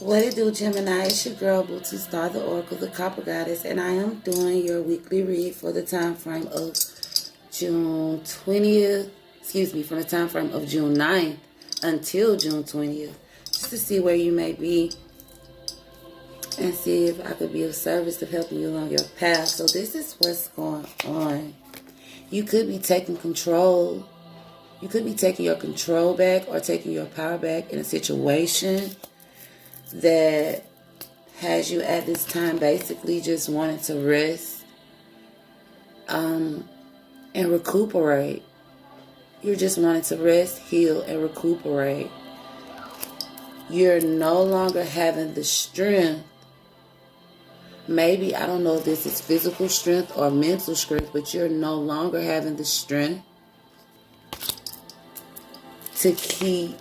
What it do, Gemini? It's your girl, Booty Star, the Oracle, the Copper Goddess, and I am doing your weekly read for the time frame of June 20th, from the time frame of June 9th until June 20th, just to see where you may be and see if I could be of service of helping you along your path. So this is what's going on. You could be taking control. You could be taking your control back or taking your power back in a situation that has you at this time basically just wanting to rest and recuperate. You're just wanting to rest, heal, and recuperate. You're no longer having the strength. Maybe, I don't know if this is physical strength or mental strength, but you're no longer having the strength to keep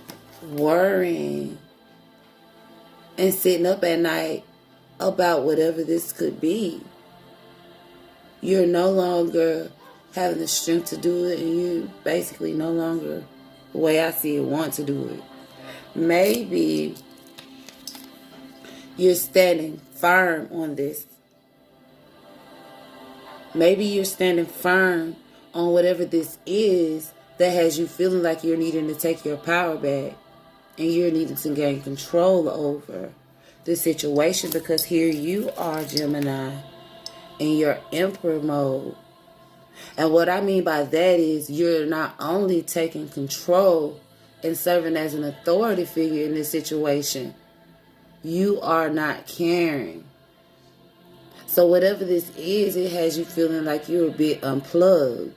worrying and sitting up at night about whatever this could be. You're no longer having the strength to do it, and you basically no longer, the way I see it, want to do it. Maybe you're standing firm on this. Maybe you're standing firm on whatever this is that has you feeling like you're needing to take your power back. And you're needing to gain control over the situation, because here you are, Gemini, in your emperor mode. And what I mean by that is you're not only taking control and serving as an authority figure in this situation, you are not caring. So whatever this is, it has you feeling like you're a bit unplugged.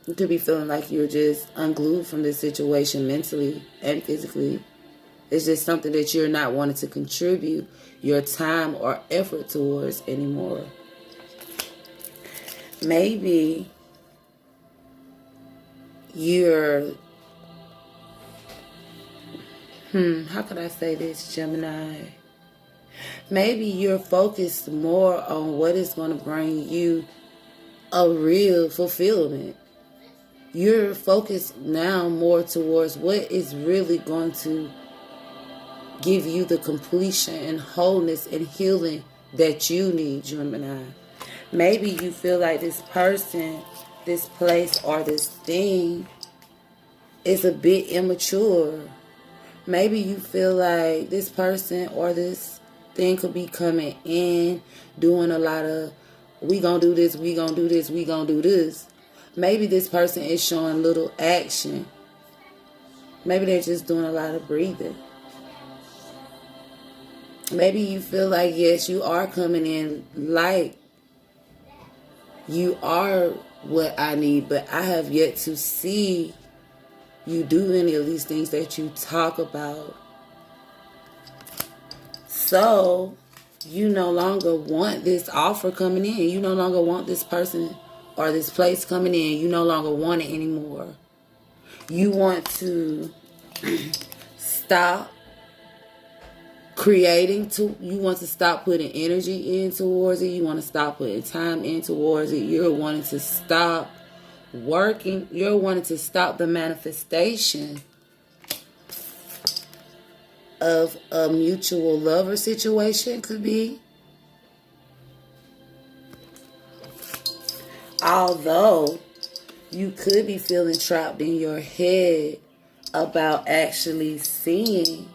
You could be feeling like you're just unglued from this situation mentally and physically. It's just something that you're not wanting to contribute your time or effort towards anymore. Maybe you're, how could I say this, Gemini? Maybe you're focused more on what is going to bring you a real fulfillment. You're focused now more towards what is really going to give you the completion and wholeness and healing that you need, Gemini. Maybe you feel like this person, this place, or this thing is a bit immature. Maybe you feel like this person or this thing could be coming in, doing a lot of, we gonna do this, we gonna do this, we gonna do this. Maybe this person is showing little action. Maybe they're just doing a lot of breathing. Maybe you feel like, yes, you are coming in like you are what I need, but I have yet to see you do any of these things that you talk about. So you no longer want this offer coming in. You no longer want this person or this place coming in. You no longer want it anymore. You want to stop creating, you want to stop putting energy in towards it. You want to stop putting time in towards it. You're wanting to stop working. You're wanting to stop the manifestation of a mutual lover situation, could be. Although you could be feeling trapped in your head about actually seeing,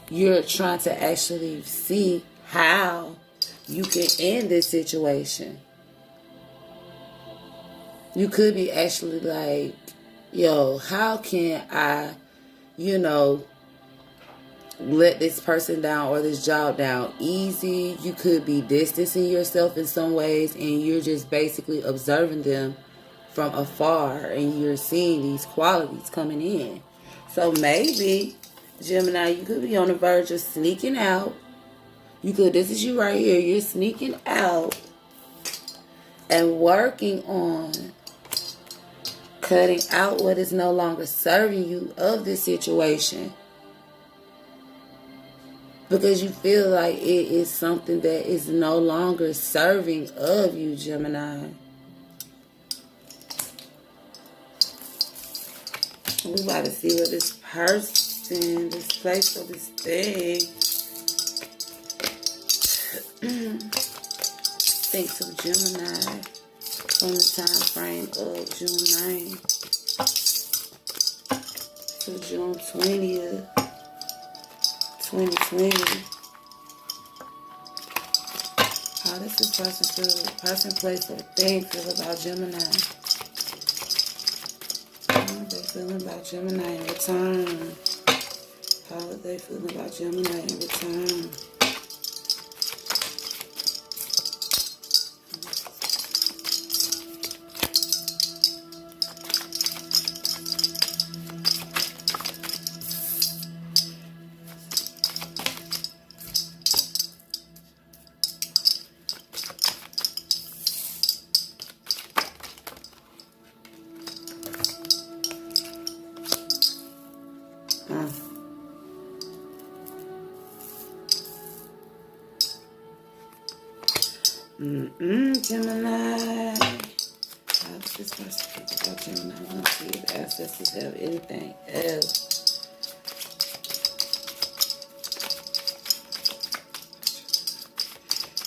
you're trying to actually see how you can end this situation. You could be actually like, yo, how can I, let this person down or this job down easy? You could be distancing yourself in some ways, and you're just basically observing them from afar, and you're seeing these qualities coming in. So maybe, Gemini, you could be on the verge of sneaking out. This is you right here. You're sneaking out and working on cutting out what is no longer serving you of this situation, because you feel like it is something that is no longer serving of you, Gemini. We about to see what this person person, this place, or this thing thinks of Gemini from the time frame of June 9th to June 20th, 2020. How does this person feel, person, place, or thing feel about Gemini? How are they feeling about Gemini in return? How are they feeling about Gemini in return? Gemini. How does this person think about Gemini? I want to see if the ancestors have anything else.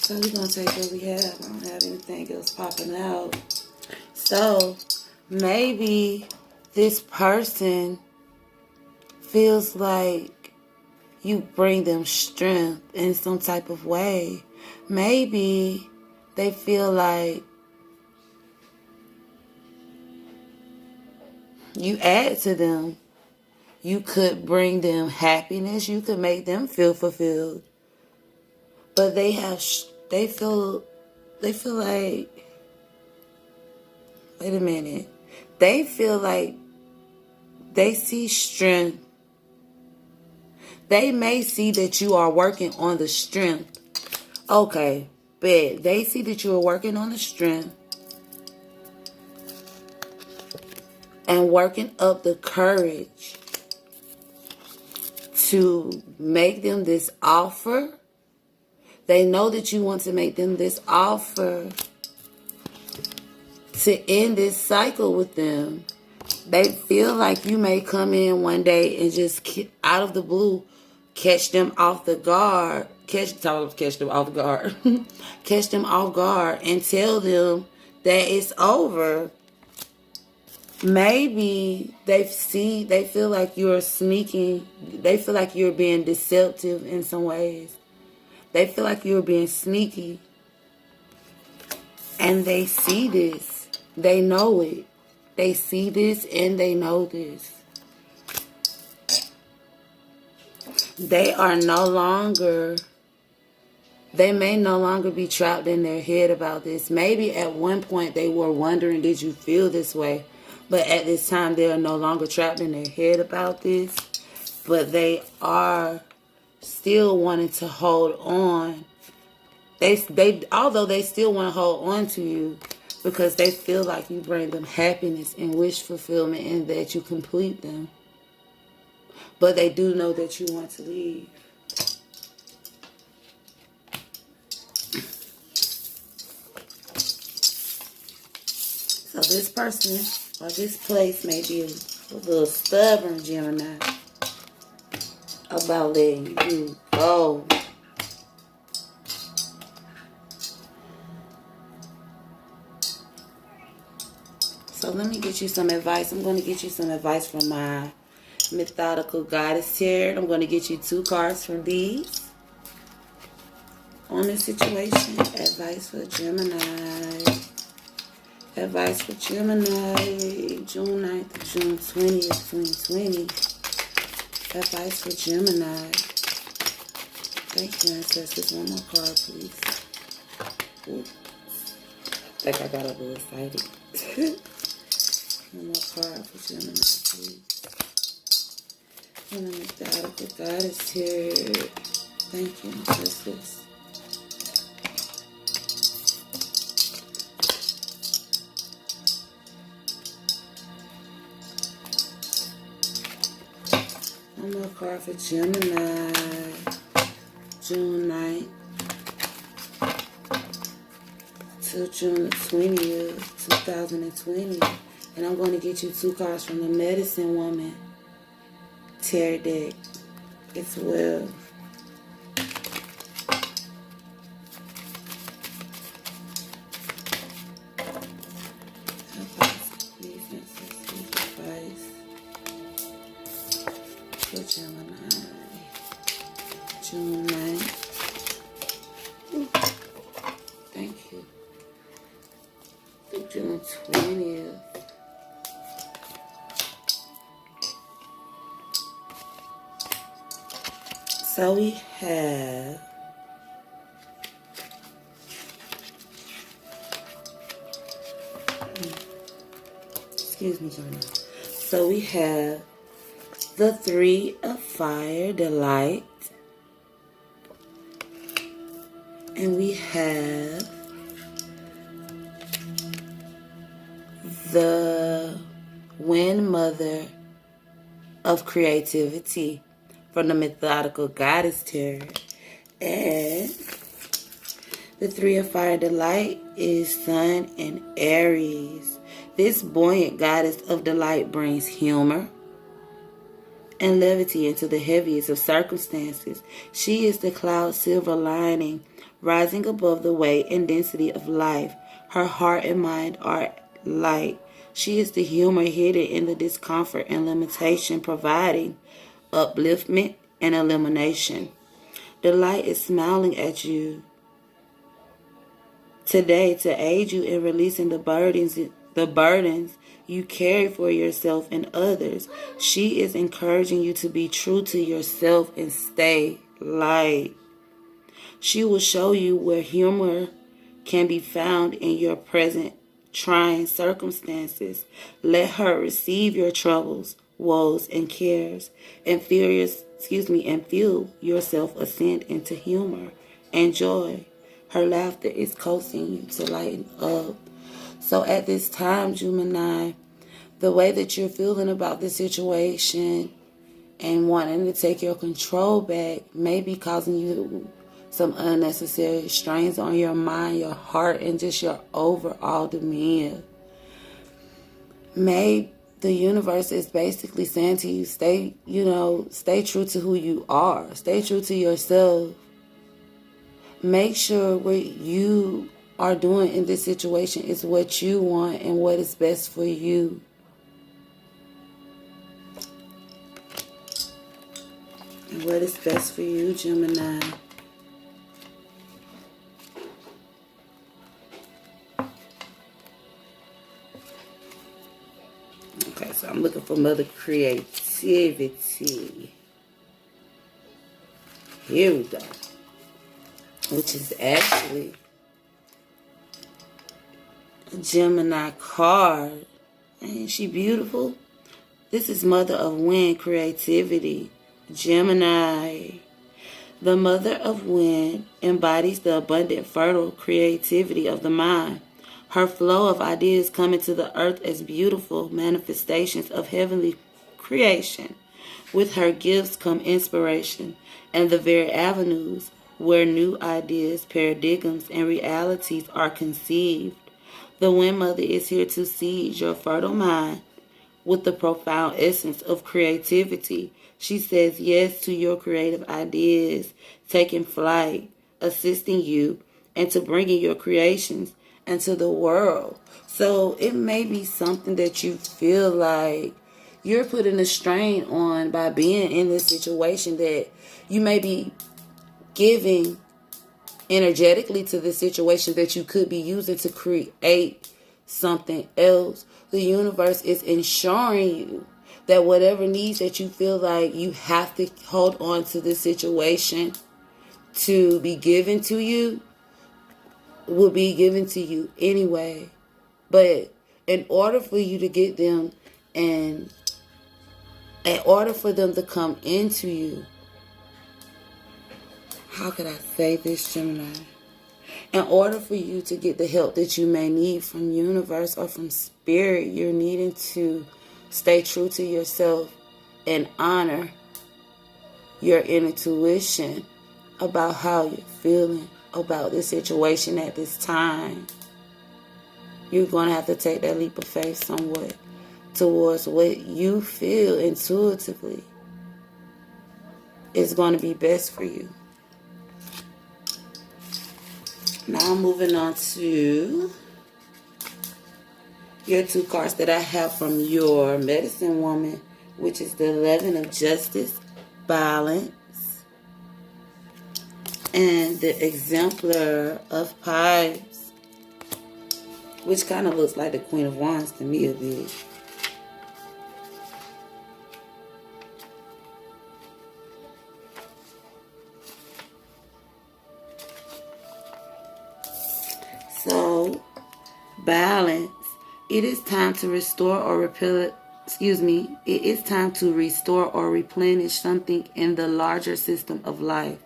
So we're going to take what we have. I don't have anything else popping out. So maybe this person feels like you bring them strength in some type of way. Maybe they feel like you add to them. You could bring them happiness. You could make them feel fulfilled. But they feel like, wait a minute. They feel like they see strength. They may see that you are working on the strength. Okay, bet. They see that you are working on the strength and working up the courage to make them this offer. They know that you want to make them this offer to end this cycle with them. They feel like you may come in one day and just out of the blue catch them off the guard. Catch them off guard. Catch them off guard and tell them that it's over. Maybe they feel like you're sneaking. They feel like you're being deceptive in some ways. They feel like you're being sneaky. And they see this. They know it. They see this and they know this. They may no longer be trapped in their head about this. Maybe at one point they were wondering, did you feel this way? But at this time they are no longer trapped in their head about this. But they are still wanting to hold on. Although they still want to hold on to you because they feel like you bring them happiness and wish fulfillment and that you complete them. But they do know that you want to leave. So this person or this place may be a little stubborn, Gemini, about letting you go. So let me get you some advice. I'm going to get you some advice from my mythological goddess tarot. I'm going to get you 2 cards from these on this situation. Advice for Gemini. Advice for Gemini, June 9th to June 20th, 2020. Advice for Gemini. Thank you, ancestors. One more card, please. Oops. I think I got a little excited. One more card for Gemini, please. And the mythological goddess here. Thank you, ancestors. One more card for Gemini, June 9th to June 20th, 2020. And I'm going to get you 2 cards from the Medicine Woman tarot deck as well. For Gemini, June 9th. Thank you. Through June 20th. So we have excuse me, Gemini. So we have the Three of Fire, the Light. And we have the Wind Mother of Creativity from the Mythological Goddess Tarot. And the Three of Fire, the Light is Sun and Aries. This buoyant goddess of the light brings humor and levity into the heaviest of circumstances. She is the cloud silver lining, rising above the weight and density of life. Her heart and mind are light. She is the humor hidden in the discomfort and limitation, providing upliftment and illumination. The light is smiling at you today to aid you in releasing the burdens you carry for yourself and others. She is encouraging you to be true to yourself and stay light. She will show you where humor can be found in your present trying circumstances. Let her receive your troubles, woes, and cares, and feel yourself ascend into humor and joy. Her laughter is coaxing you to lighten up. So at this time, Gemini, the way that you're feeling about the situation and wanting to take your control back may be causing you some unnecessary strains on your mind, your heart, and just your overall demeanor. Maybe the universe is basically saying to you, stay true to who you are. Stay true to yourself. Make sure what you are doing in this situation is what you want and what is best for you. And what is best for you, Gemini? Okay, so I'm looking for Mother Creativity. Here we go. Which is actually a Gemini card. Ain't she beautiful? This is Mother of Wind, Creativity. Gemini. The Mother of Wind embodies the abundant, fertile creativity of the mind. Her flow of ideas come into the earth as beautiful manifestations of heavenly creation. With her gifts come inspiration and the very avenues where new ideas, paradigms, and realities are conceived. The Wind Mother is here to seed your fertile mind with the profound essence of creativity. She says yes to your creative ideas, taking flight, assisting you, and to bringing your creations into the world. So it may be something that you feel like you're putting a strain on by being in this situation, that you may be giving energetically to the situation that you could be using to create something else. The universe is ensuring you that whatever needs that you feel like you have to hold on to this situation to be given to you will be given to you anyway. But in order for you to get them, and in order for them to come into you, how could I say this, Gemini? In order for you to get the help that you may need from universe or from spirit, you're needing to stay true to yourself and honor your intuition about how you're feeling about this situation at this time. You're going to have to take that leap of faith somewhat towards what you feel intuitively. is going to be best for you. Now I'm moving on to your 2 cards that I have from your medicine woman, which is the 11 of Justice, Balance, and the Exemplar of Pipes, which kind of looks like the Queen of Wands to me a bit. So, balance. It is time to restore or it is time to restore or replenish something in the larger system of life.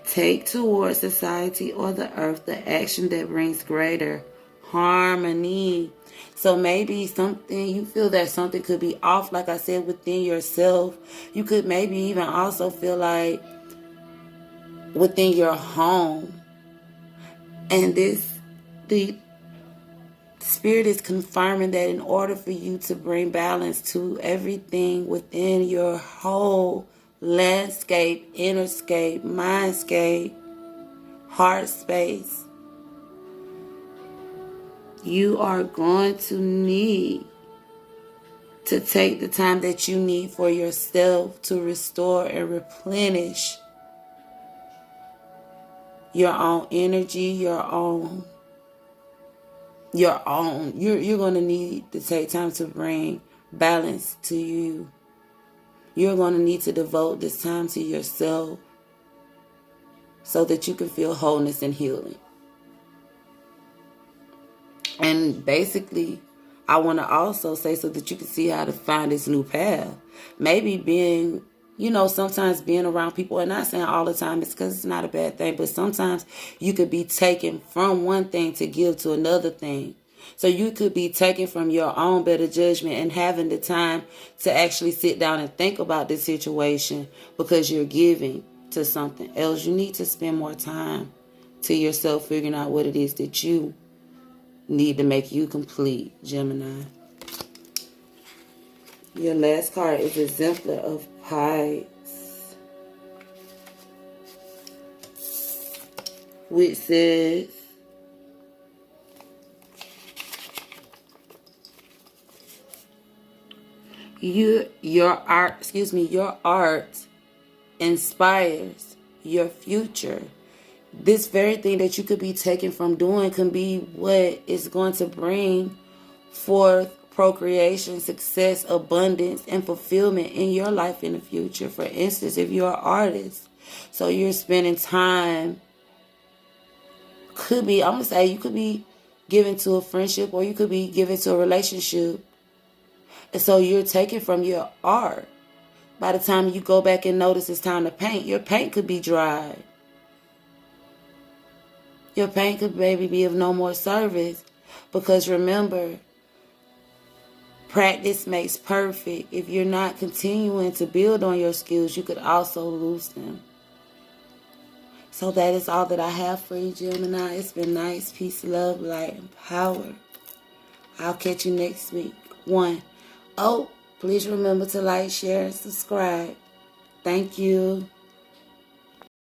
Take towards society or the earth the action that brings greater harmony. So maybe something, you feel that something could be off, like I said, within yourself. You could maybe even also feel like within your home. And the Spirit is confirming that in order for you to bring balance to everything within your whole landscape, innerscape, mindscape, heart space, you are going to need to take the time that you need for yourself to restore and replenish your own energy, you're going to need to take time to bring balance to you. You're going to need to devote this time to yourself so that you can feel wholeness and healing. And basically, I want to also say so that you can see how to find this new path. Maybe being, sometimes being around people, and not saying all the time, it's because it's not a bad thing, but sometimes you could be taken from one thing to give to another thing. So you could be taken from your own better judgment and having the time to actually sit down and think about this situation because you're giving to something else. You need to spend more time to yourself figuring out what it is that you need to make you complete, Gemini. Your last card is Exemplar of Pipes, which says, your art inspires your future. This very thing that you could be taken from doing can be what is going to bring forth procreation, success, abundance, and fulfillment in your life in the future. For instance, if you're an artist, so you're spending time, I'm going to say you could be given to a friendship or you could be given to a relationship. And so you're taken from your art. By the time you go back and notice it's time to paint, your paint could be dried. Your paint could maybe be of no more service. Because remember, practice makes perfect. If you're not continuing to build on your skills, you could also lose them. So that is all that I have for you, Gemini. It's been nice. Peace, love, light, and power. I'll catch you next week. 1. Oh, please remember to like, share, and subscribe. Thank you.